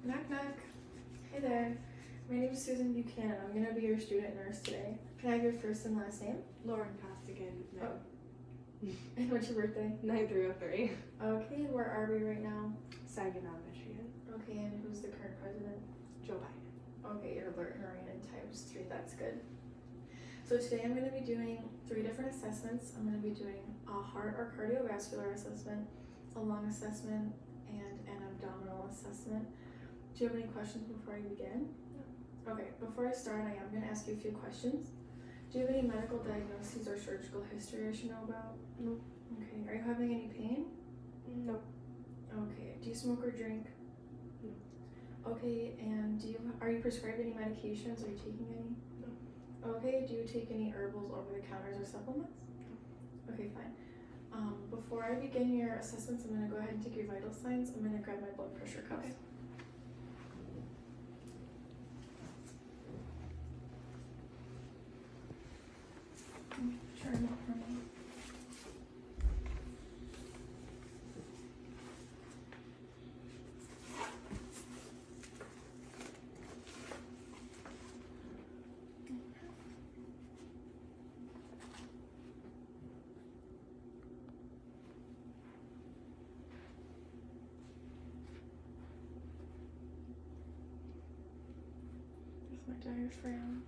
Knock, knock. Hey there. My name is Susan Buchanan. I'm going to be your student nurse today. Can I have your first and last name? Lauren Costigan. No. Oh. And what's your birthday? 9303. Okay, and where are we right now? Saginaw, Michigan. Okay, and who's the current president? Joe Biden. Okay, you're alert and oriented times 3. That's good. So today I'm going to be doing 3 different assessments. I'm going to be doing a heart or cardiovascular assessment, a lung assessment, and an abdominal assessment. Do you have any questions before I begin? No. Okay, before I start, I am going to ask you a few questions. Do you have any medical diagnoses or surgical history I should know about? No. Okay, are you having any pain? No. Okay, do you smoke or drink? No. Okay, and are you prescribed any medications? Are you taking any? No. Okay, do you take any herbals, over-the-counters, or supplements? No. Okay, fine. Before I begin your assessments, I'm going to go ahead and take your vital signs. I'm going to grab my blood pressure cuff. Okay. Turn them up for me. Here's my diaphragm.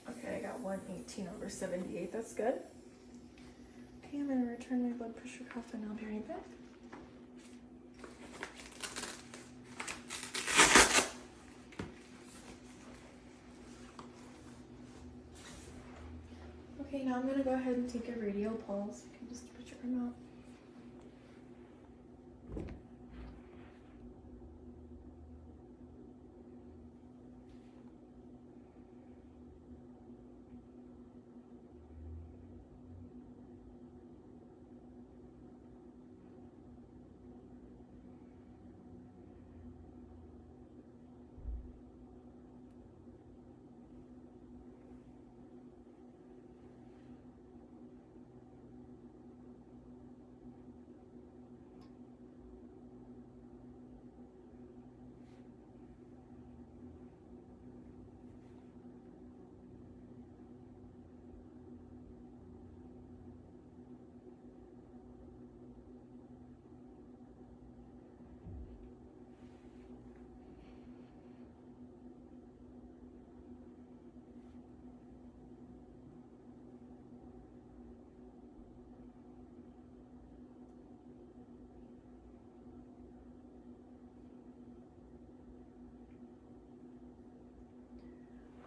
Okay, I got 118/78, that's good. Okay, I'm going to return my blood pressure cuff and I'll be right back. Okay, now I'm going to go ahead and take a radial pulse. You can just put your arm out.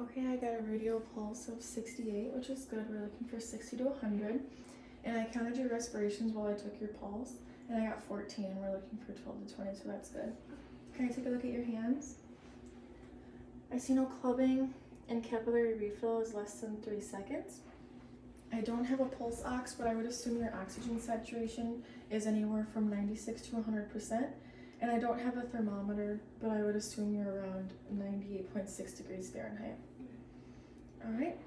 Okay, I got a radial pulse of 68, which is good. We're looking for 60 to 100. And I counted your respirations while I took your pulse, and I got 14, and we're looking for 12 to 20, so that's good. Can I take a look at your hands? I see no clubbing, and capillary refill is less than 3 seconds. I don't have a pulse ox, but I would assume your oxygen saturation is anywhere from 96 to 100%. And I don't have a thermometer, but I would assume you're around 98.6 degrees Fahrenheit. All right,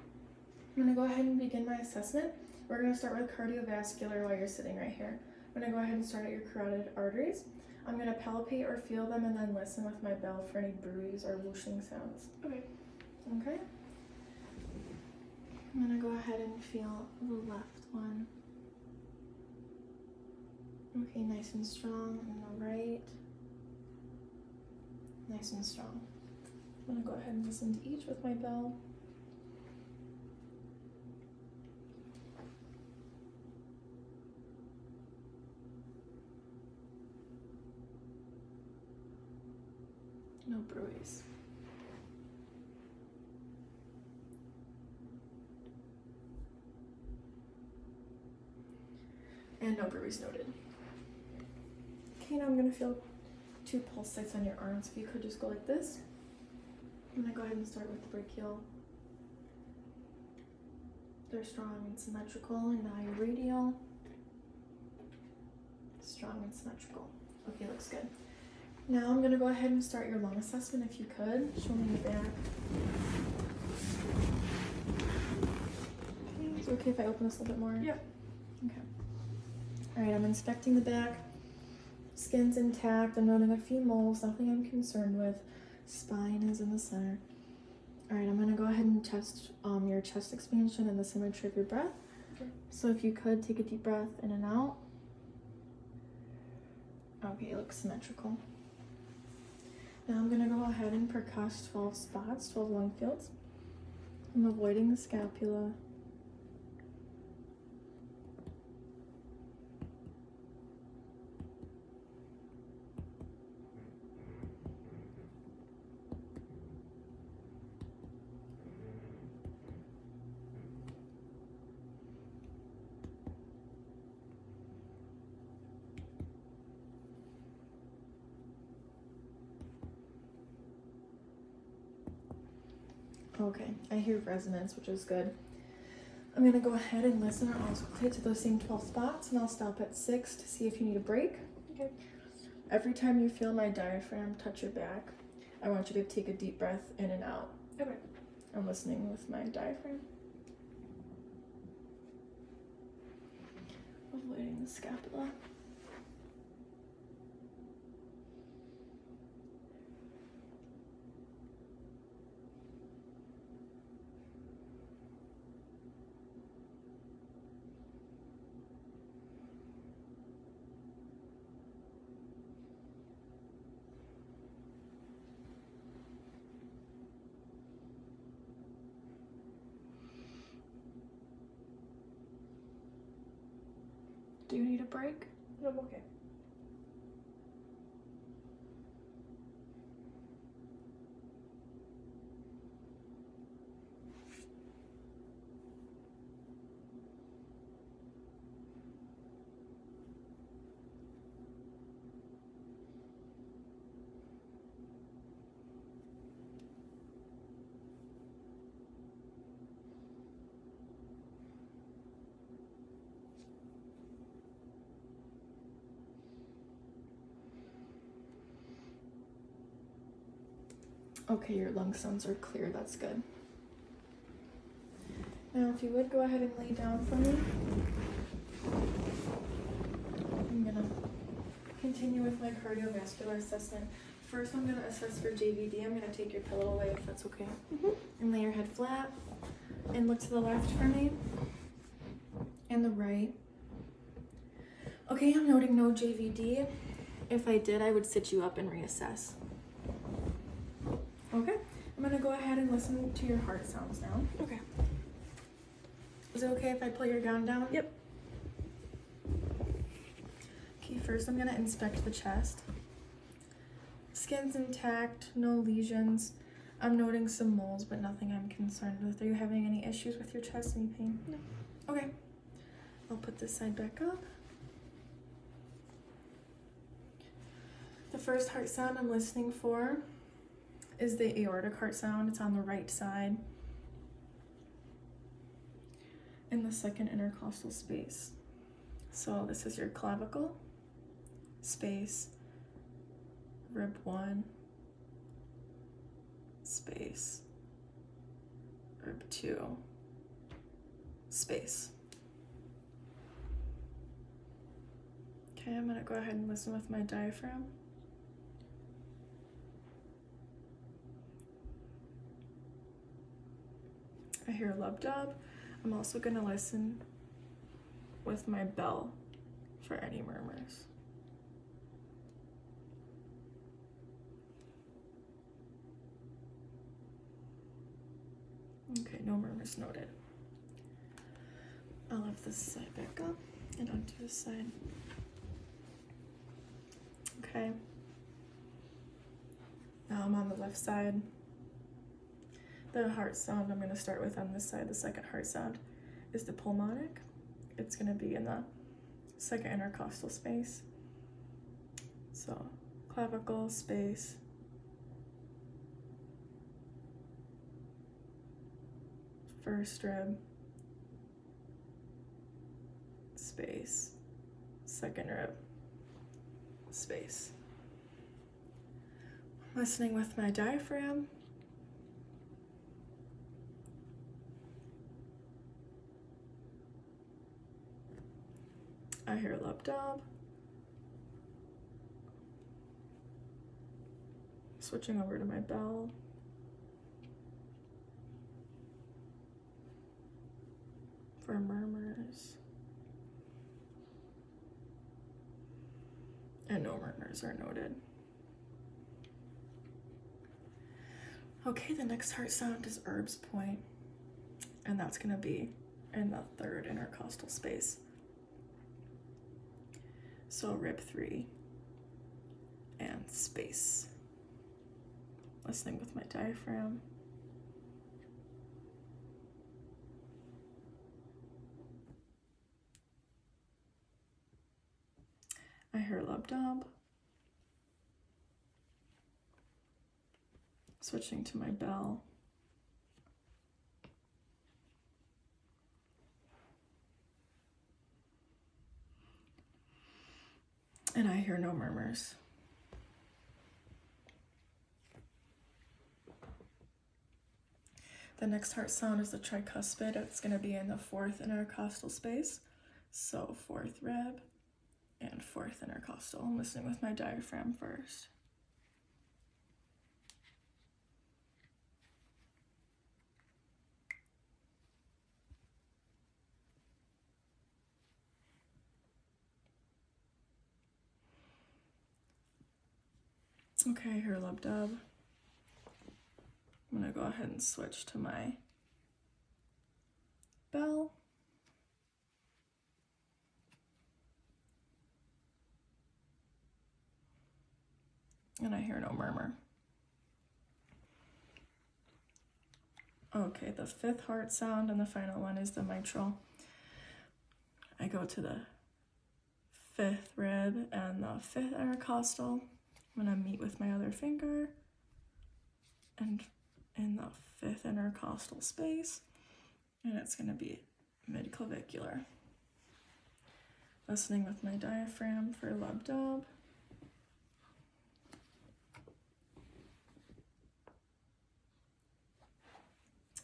I'm gonna go ahead and begin my assessment. We're gonna start with cardiovascular while you're sitting right here. I'm gonna go ahead and start at your carotid arteries. I'm gonna palpate or feel them and then listen with my bell for any bruise or whooshing sounds. Okay. Okay. I'm gonna go ahead and feel the left one. Okay, nice and strong, and the right. Nice and strong. I'm gonna go ahead and listen to each with my bell. No bruise. And no bruise noted. Okay, now I'm gonna feel 2 pulse sites on your arms. If you could just go like this. I'm gonna go ahead and start with the brachial. They're strong and symmetrical, and now your radial. Strong and symmetrical. Okay, looks good. Now I'm gonna go ahead and start your lung assessment if you could. Show me your back. Okay, is it okay if I open this a little bit more? Yeah. Okay. Alright, I'm inspecting the back. Skin's intact. I'm noting a few moles, nothing I'm concerned with. Spine is in the center. Alright, I'm gonna go ahead and test your chest expansion and the symmetry of your breath. Okay. So if you could take a deep breath in and out. Okay, it looks symmetrical. Now I'm gonna go ahead and percuss 12 spots, 12 lung fields. I'm avoiding the scapula. Okay, I hear resonance, which is good. I'm gonna go ahead and listen also to those same 12 spots, and I'll stop at 6 to see if you need a break. Okay. Every time you feel my diaphragm touch your back, I want you to take a deep breath in and out. Okay. I'm listening with my diaphragm. Avoiding the scapula. Do you need a break? No, I'm okay. Okay, your lung sounds are clear, that's good. Now if you would go ahead and lay down for me. I'm gonna continue with my cardiovascular assessment. First I'm gonna assess for JVD. I'm gonna take your pillow away if that's okay. And lay your head flat and look to the left for me and the right. Okay, I'm noting no JVD. If I did, I would sit you up and reassess. Okay, I'm gonna go ahead and listen to your heart sounds now. Okay. Is it okay if I pull your gown down? Yep. Okay, first I'm gonna inspect the chest. Skin's intact, no lesions. I'm noting some moles, but nothing I'm concerned with. Are you having any issues with your chest? Any pain? No. Okay. I'll put this side back up. The first heart sound I'm listening for is the aortic heart sound. It's on the right side. In the second intercostal space. So this is your clavicle, space, rib 1, space, rib 2, space. Okay, I'm gonna go ahead and listen with my diaphragm. I hear lub dub. I'm also gonna listen with my bell for any murmurs. Okay, no murmurs noted. I'll lift this side back up and onto this side. Okay. Now on the left side. The heart sound I'm going to start with on this side, the second heart sound, is the pulmonic. It's going to be in the second intercostal space. So clavicle, space. First rib, space. Second rib, space. Listening with my diaphragm. I hear lub-dub. Switching over to my bell. For murmurs. And no murmurs are noted. Okay, the next heart sound is Erb's point, and that's gonna be in the third intercostal space. So rib 3 and space. Listening with my diaphragm. I hear lub-dub. Switching to my bell. And I hear no murmurs. The next heart sound is the tricuspid. It's going to be in the fourth intercostal space. So fourth rib and fourth intercostal. I'm listening with my diaphragm first. Okay, I hear lub-dub. I'm gonna go ahead and switch to my bell. And I hear no murmur. Okay, the fifth heart sound and the final one is the mitral. I go to the fifth rib and the fifth intercostal. I'm gonna meet with my other finger and in the fifth intercostal space, and it's gonna be mid-clavicular. Listening with my diaphragm for lub-dub.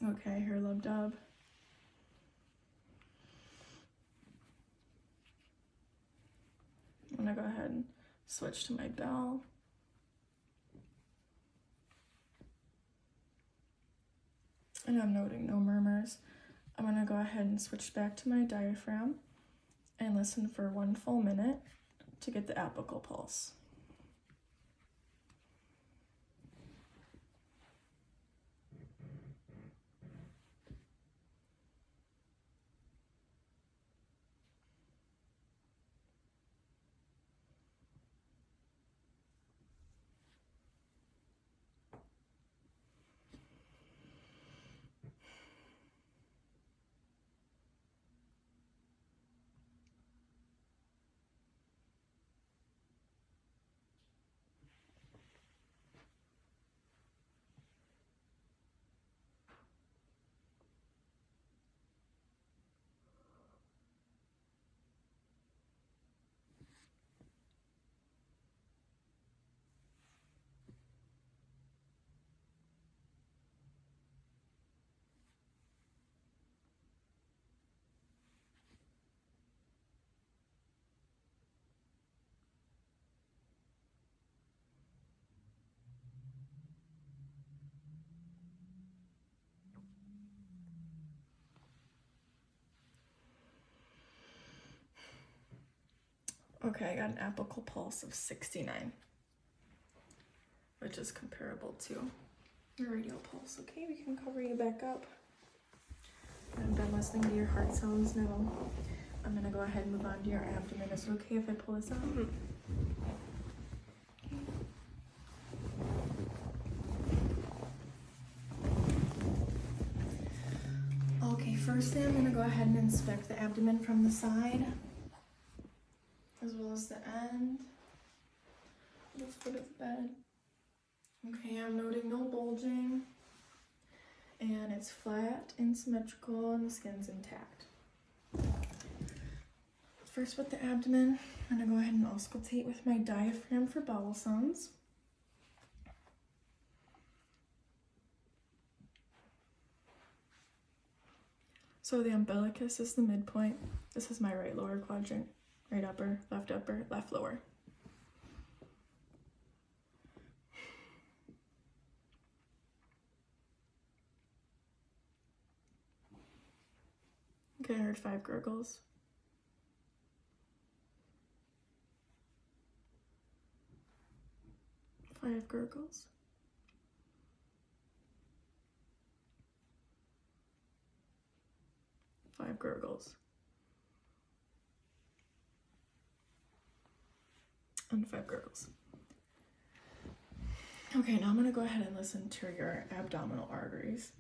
Okay, I hear lub-dub. I'm gonna go ahead and switch to my bell. And I'm noting no murmurs. I'm gonna go ahead and switch back to my diaphragm and listen for 1 full minute to get the apical pulse. Okay, I got an apical pulse of 69, which is comparable to your radial pulse. Okay, we can cover you back up. I'm done listening to your heart sounds now. I'm gonna go ahead and move on to your abdomen. Is it okay if I pull this out? firstly, I'm going to go ahead and inspect the abdomen from the side, as well as the end, the foot of the bed. Okay, I'm noting no bulging, and it's flat and symmetrical, and the skin's intact. First with the abdomen, I'm going to go ahead and auscultate with my diaphragm for bowel sounds. So the umbilicus is the midpoint. This is my right lower quadrant, right upper, left lower. Okay, I heard 5 gurgles. Five gurgles. Five gurgles. And 5 gurgles. Okay, now I'm going to go ahead and listen to your abdominal arteries.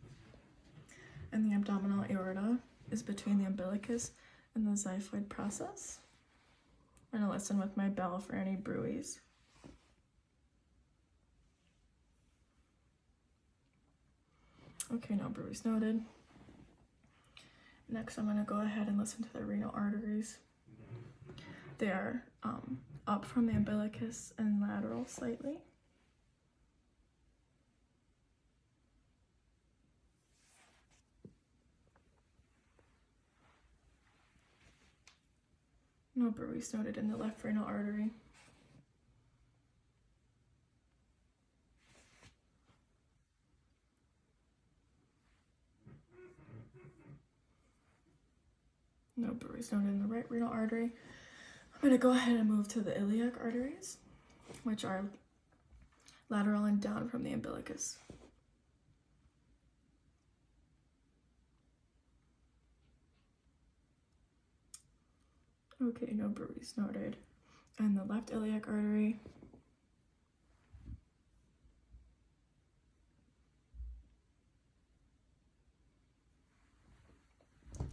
And the abdominal aorta is between the umbilicus and the xiphoid process. I'm going to listen with my bell for any bruits. Okay, no bruits noted. Next, I'm going to go ahead and listen to the renal arteries. They are up from the umbilicus and lateral slightly. No bruits noted in the left renal artery. No bruits noted in the right renal artery. I'm going to go ahead and move to the iliac arteries, which are lateral and down from the umbilicus. Okay, no bruits noted. And the left iliac artery.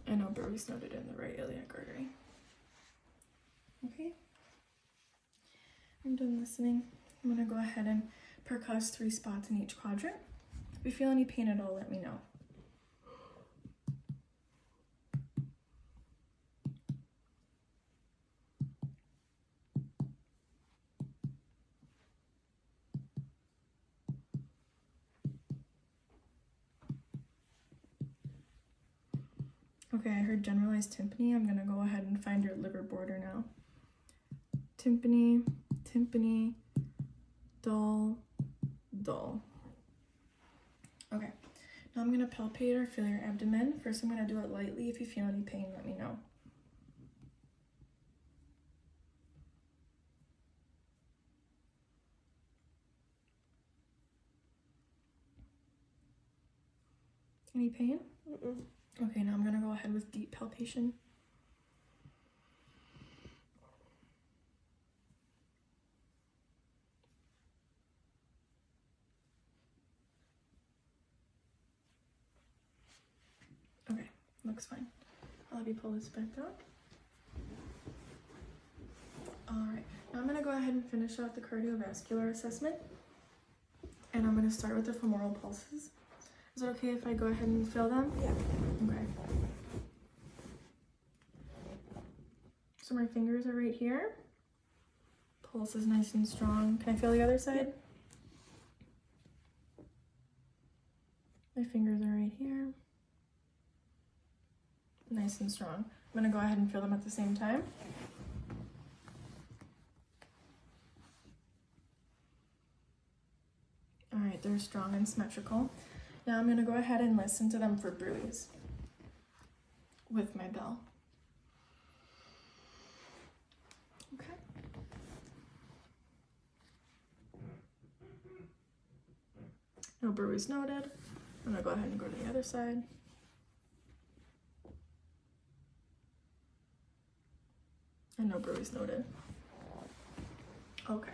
And no bruits noted in the right iliac artery. Okay. I'm done listening. I'm going to go ahead and percuss 3 spots in each quadrant. If you feel any pain at all, let me know. Okay, I heard generalized tympany. I'm going to go ahead and find your liver border now. Tympany, tympany, dull, dull. Okay, now I'm going to palpate or feel your abdomen. First, I'm going to do it lightly. If you feel any pain, let me know. Any pain? Mm-mm. Okay, now I'm going to go ahead with deep palpation. Okay, looks fine. I'll have you pull this back down. Alright, now I'm going to go ahead and finish off the cardiovascular assessment. And I'm going to start with the femoral pulses. Is it okay if I go ahead and feel them? Yeah. Okay. So my fingers are right here. Pulse is nice and strong. Can I feel the other side? My fingers are right here. Nice and strong. I'm going to go ahead and feel them at the same time. Alright, they're strong and symmetrical. Now I'm going to go ahead and listen to them for bruits with my bell. Okay. No bruits noted. I'm going to go ahead and go to the other side. And no bruits noted. Okay.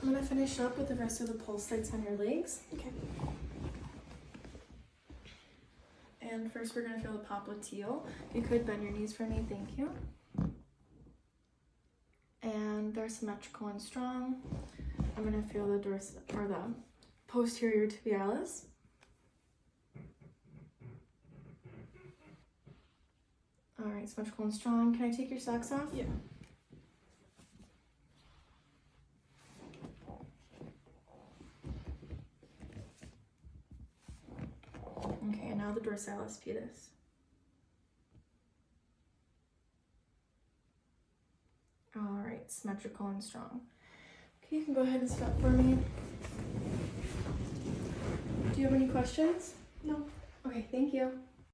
I'm going to finish up with the rest of the pulse sites on your legs. Okay. And first we're gonna feel the popliteal. If you could bend your knees for me, thank you. And they're symmetrical and strong. I'm gonna feel the the posterior tibialis. All right, symmetrical and strong. Can I take your socks off? Yeah. Okay, and now the dorsalis pedis. All right, symmetrical and strong. Okay, you can go ahead and stop for me. Do you have any questions? No. Okay, thank you.